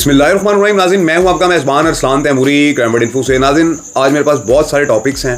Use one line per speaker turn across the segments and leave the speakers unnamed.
बिस्मिल्लाहिर्रहमानिर्रहीम। नाज़रीन, मैं हूं आपका मेज़बान अरसलान तैमूरी क्रैमबर्ड इन्फो से। नाज़रीन, आज मेरे पास बहुत सारे टॉपिक्स हैं,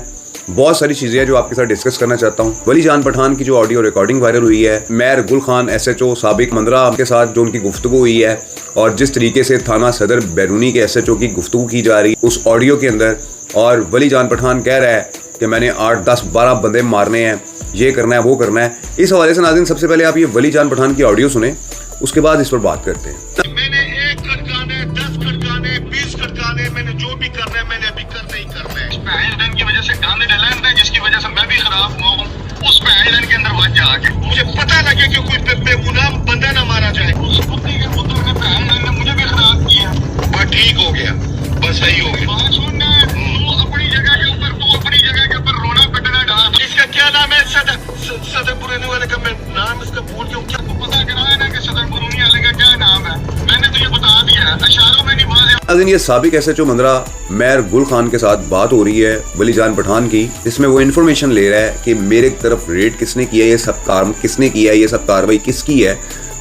बहुत सारी चीज़ें हैं जो आपके साथ डिस्कस करना चाहता हूं। वली जान पठान की जो ऑडियो रिकॉर्डिंग वायरल हुई है, मेयर गुल खान SHO साबिक मंदरा के साथ जो उनकी गुफ्तगू हुई है और जिस तरीके से थाना सदर बैरूनी के SHO की गुफ्तगू की जा रही है उस ऑडियो के अंदर, और वली जान पठान कह रहा है कि मैंने 8, 10, 12 बंदे मारने हैं, ये करना है, वो करना है। इस हवाले से नाज़रीन सबसे पहले आप ये वली जान पठान की ऑडियो सुने, उसके बाद इस पर बात करते हैं।
मैंने 1 खड़काने, 10 खड़काने, 20 खड़काने, मैंने जो भी करना है मैंने अभी करना ही करना है। पैन की वजह से गांध डलन है, जिसकी वजह से मैं भी खराब हुआ हूँ। उस पैन के अंदर वजह आके मुझे पता लगे कि कोई बेगुनाह बंदा ना मारा जाए। उस कुत्ते के पुत्र ने पैन ने मुझे भी खराब किया, बस ठीक हो गया, बस सही हो गया। तू अपनी जगह के ऊपर रोना पिटना डाल। इसका क्या नाम है? सदर बुरानी वाले का मैं नाम इसका भूल गया। क्या पता कराया ना कि सदर बुरानी वाले का क्या नाम है? मैंने तुझे बता दिया, इशारों में नहीं बोला।
ये साबिक SHO मंदरा मेयर गुल खान के साथ बात हो रही है वली जान पठान की, इसमें वो इन्फॉर्मेशन ले रहा है कि मेरे तरफ रेड किसने किया, ये सब काम किसने किया, ये सब कार्रवाई किसकी है।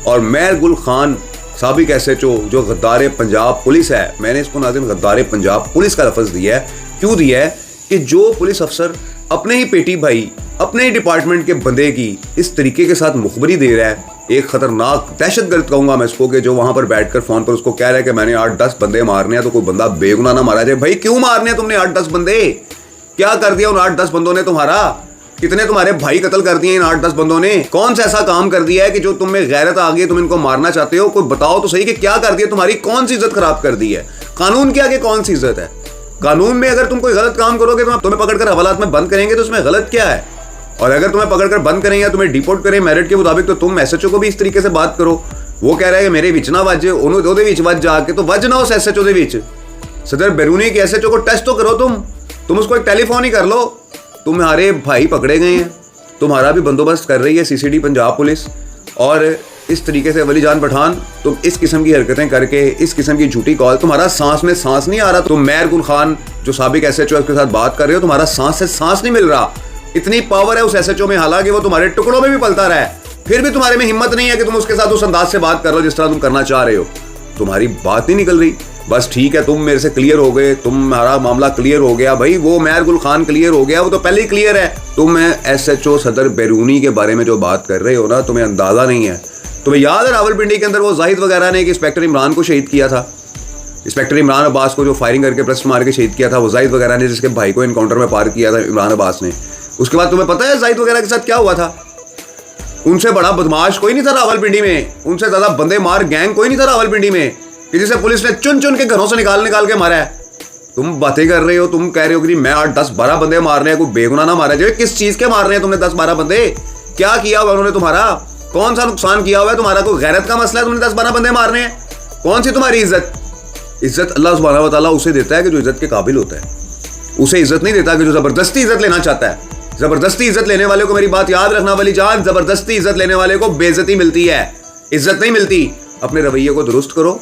और मेयर गुल खान साबिक SHO जो गद्दार पंजाब पुलिस है, मैंने इसको नाज़रीन गद्दार पंजाब पुलिस का लफ्ज़ दिया है। क्यों दिया है? कि जो पुलिस अफसर अपने ही पेटी भाई, अपने ही डिपार्टमेंट के बंदे की इस तरीके के साथ मुखबरी दे रहा है, एक खतरनाक दहशतगर्द कहूंगा मैं इसको, कि जो वहां पर बैठकर फोन पर उसको कह रहा है कि मैंने 8, 10 बंदे मारने हैं, तो कोई बंदा बेगुनाह ना मारा जाए। भाई क्यों मारने हैं तुमने 8, 10 बंदे? क्या कर दिया उन 8, 10 बंदों ने तुम्हारा? कितने तुम्हारे भाई कत्ल कर दिए इन 8, 10 बंदों ने? कौन सा ऐसा काम कर दिया है कि जो तुम में गैरत आ गई, तुम इनको मारना चाहते हो? कोई बताओ तो सही कि क्या कर दिया, तुम्हारी कौन सी इज्जत खराब कर दी है? कानून के आगे कौन सी इज्जत है? कानून में अगर तुम कोई गलत काम करोगे तो तुम्हें पकड़कर हवालात में बंद करेंगे, तो उसमें गलत क्या है? और अगर तुम्हें पकड़कर बंद करें या तुम्हें डिपोर्ट करें मेरिट के मुताबिक, तो तुम SHO को भी इस तरीके से बात करो। वो कह रहा है कि मेरे विच ना वज, उन्होंने विच वज जाके, तो वज ना उस SHO दे विच। सदर बैरूनी के SHO को टेस्ट तो करो, तुम उसको एक टेलीफोन ही कर लो। तुम्हारे भाई पकड़े गए हैं, तुम्हारा भी बंदोबस्त कर रही है CCD पंजाब पुलिस, और इस तरीके से वली जान पठान तुम इस किस्म की हरकतें करके, इस किस्म की झूठी कॉल, तुम्हारा सांस में सांस नहीं आ रहा। तुम मेयर गुल खान जो साबिक SHO के साथ बात कर रहे हो, तुम्हारा सांस से सांस नहीं मिल रहा। इतनी पावर है उस SHO में, हालांकि वो तुम्हारे टुकड़ों में भी पलता रहा है, फिर भी तुम्हारे में हिम्मत नहीं है कि तुम उसके साथ उस अंदाज से बात कर लो जिस तरह तुम करना चाह रहे हो। तुम्हारी बात नहीं निकल रही। बस ठीक है, तुम मेरे से क्लियर हो गए, तुम्हारा मामला क्लियर हो गया। भाई वो मेयर गुल खान क्लियर हो गया, वो तो पहले ही क्लियर है। तुम SHO सदर बैरूनी के बारे में जो बात कर रहे हो ना, तुम्हें अंदाजा नहीं है। तुम्हें याद है रावलपिंडी के अंदर वो जाहिद वगैरह ने एक इंस्पेक्टर इमरान को शहीद किया था, इंस्पेक्टर इमरान अब्बास को जो फायरिंग करके प्रश्न मार के शहीद किया था, वो जाहिद वगैरह ने, जिसके भाई को इनकाउंटर में पार किया था इमरान अब्बास ने। उसके बाद तुम्हें पता है जाहिद वगैरह के साथ क्या हुआ था? उनसे बड़ा बदमाश कोई नहीं था रावलपिंडी में, उनसे ज्यादा बंदे मार गैंग कोई नहीं था रावलपिंडी में, कि जिसे पुलिस ने चुन चुन के घरों से निकाल के मारा है। तुम बातें कर रहे हो, तुम कह रहे हो कि मैं 8, 10, 12 बंदे मार रहे हैं, कोई बेगुनाह ना मारा जाए। किस चीज के मार रहे हैं तुमने 10, 12 बंदे? क्या किया हुआ उन्होंने तुम्हारा? कौन सा नुकसान किया हुआ है तुम्हारा? कोई गैरत का मसला है तुमने 10, 12 बंदे मारने हैं? कौन सी तुम्हारी इज्जत? इज्जत अल्लाह सुब्हानहू व तआला उसे देता है कि जो इज्जत के काबिल होता है, उसे इज्जत नहीं देता कि जो जबरदस्ती इज्जत लेना चाहता है। जबरदस्ती इज्जत लेने वाले को, मेरी बात याद रखना वली जान, जबरदस्ती इज्जत लेने वाले को बेइज्जती मिलती है, इज्जत नहीं मिलती। अपने रवैये को दुरुस्त करो।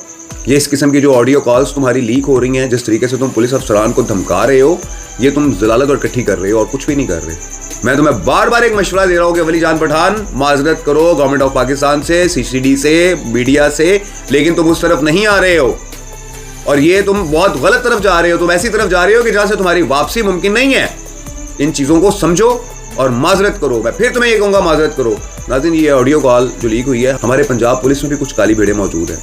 ये इस किस्म की जो ऑडियो कॉल्स तुम्हारी लीक हो रही हैं, जिस तरीके से तुम पुलिस अफसरान को धमका रहे हो, ये तुम जलालत और इकट्ठी कर रहे हो और कुछ भी नहीं कर रहे। मैं तुम्हें बार बार एक मशवरा दे रहा हूँ कि वली जान पठान माजरत करो गवर्नमेंट ऑफ पाकिस्तान से, CCD से, मीडिया से, लेकिन तुम उस तरफ नहीं आ रहे हो और ये तुम बहुत गलत तरफ जा रहे हो। तुम ऐसी तरफ जा रहे हो कि जहाँ से तुम्हारी वापसी मुमकिन नहीं है। इन चीज़ों को समझो और माजरत करो। मैं फिर तुम्हें ये कहूँगा, माजरत करो। नाज़रीन, ये ऑडियो कॉल जो लीक हुई है, हमारे पंजाब पुलिस में भी कुछ काली भेड़ें मौजूद हैं।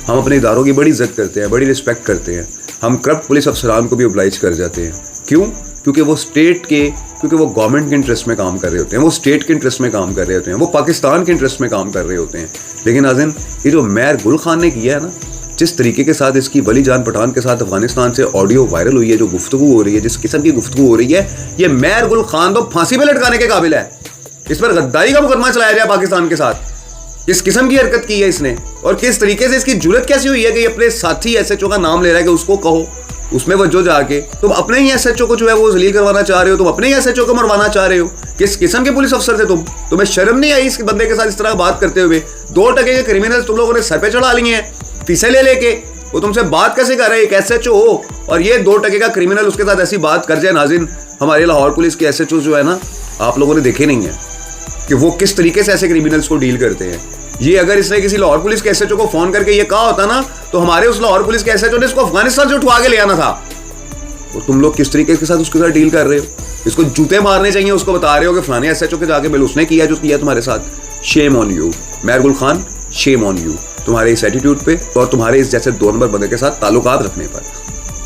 हम अपने इदारों की बड़ी इज्जत करते हैं, बड़ी रिस्पेक्ट करते हैं। हम करप्ट पुलिस अफसरान को भी ओब्लाइज कर जाते हैं। क्यों? क्योंकि वो गवर्नमेंट के इंटरेस्ट में काम कर रहे होते हैं, वो स्टेट के इंटरेस्ट में काम कर रहे होते हैं, वो पाकिस्तान के इंटरेस्ट में काम कर रहे होते हैं। लेकिन नाज़रीन, ये जो मेयर गुल खान ने किया है ना, जिस तरीके के साथ इसकी वली जान पठान के साथ अफगानिस्तान से ऑडियो वायरल हुई है, जो गुफ्तगू हो रही है, जिस किस्म की गुफ्तगू हो रही है, ये मेयर गुल खान तो फांसी पे लटकाने के काबिल है। इस पर गद्दारी का मुकदमा चलाया जाए पाकिस्तान के साथ। किस किस्म की हरकत की है इसने, और किस तरीके से इसकी जुर्रत कैसी हुई है कि अपने साथी SHO का नाम ले रहा है कि उसको कहो, उसमें वजो जाके तुम अपने ही SHO को जो है वो जलील करवाना चाह रहे हो, तुम अपने ही SHO को मरवाना चाह रहे हो। किस किस्म के पुलिस अफसर थे तुम? तुम्हें शर्म नहीं आई इस बंदे के साथ इस तरह बात करते हुए? 2 टके के क्रिमिनल्स तुम लोगों ने सर पे चढ़ा लिए हैं, फीसें ले लेके। वो तुमसे बात कैसे कर रहे हैं? एक SHO हो और ये 2 टके का क्रिमिनल उसके साथ ऐसी बात कर जाए। नाज़रीन, हमारे लाहौर पुलिस के SHO जो है ना, आप लोगों ने देखे नहीं है कि वो किस तरीके से ऐसे क्रिमिनल्स को डील करते हैं। ये अगर इसने किसी लाहौर पुलिस के एसएचओ को फोन करके ये कहा होता ना, तो हमारे उस लाहौर पुलिस के एसएचओ ने इसको अफगानिस्तान से उठवा के ले आना था। और तुम लोग किस तरीके के साथ उसके साथ डील कर रहे हो? इसको जूते मारने चाहिए, उसको बता रहे हो कि फलाने एसएचओ के जाके बिल उसने किया जो किया तुम्हारे साथ। शेम ऑन यू मेहर गुल खान, शेम ऑन यू, तुम्हारे इस एटीट्यूड पे और तुम्हारे इस जैसे 2 नंबर बंदे के साथ ताल्लुकात रखने पर।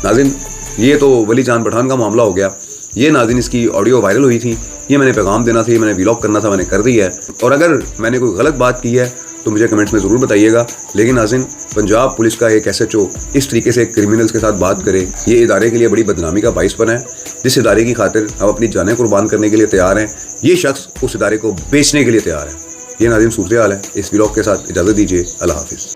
नाज़रीन, ये तो वली जान पठान का मामला हो गया। ये नाज़रीन इसकी ऑडियो वायरल हुई थी, ये मैंने पैगाम देना था, ये मैंने व्लॉग करना था, मैंने कर दिया है। और अगर मैंने कोई गलत बात की है तो मुझे कमेंट्स में ज़रूर बताइएगा। लेकिन नाज़रीन, पंजाब पुलिस का एक एसएचओ इस तरीके से क्रिमिनल्स के साथ बात करे, ये इदारे के लिए बड़ी बदनामी का बाइस बना है। जिस इदारे की खातिर हम अपनी जानें कुर्बान करने के लिए तैयार हैं, ये शख्स उस इदारे को बेचने के लिए तैयार है। ये नाज़रीन सूरत हाल है। इस व्लॉग के साथ इजाज़त दीजिए। अल्लाह हाफिज़।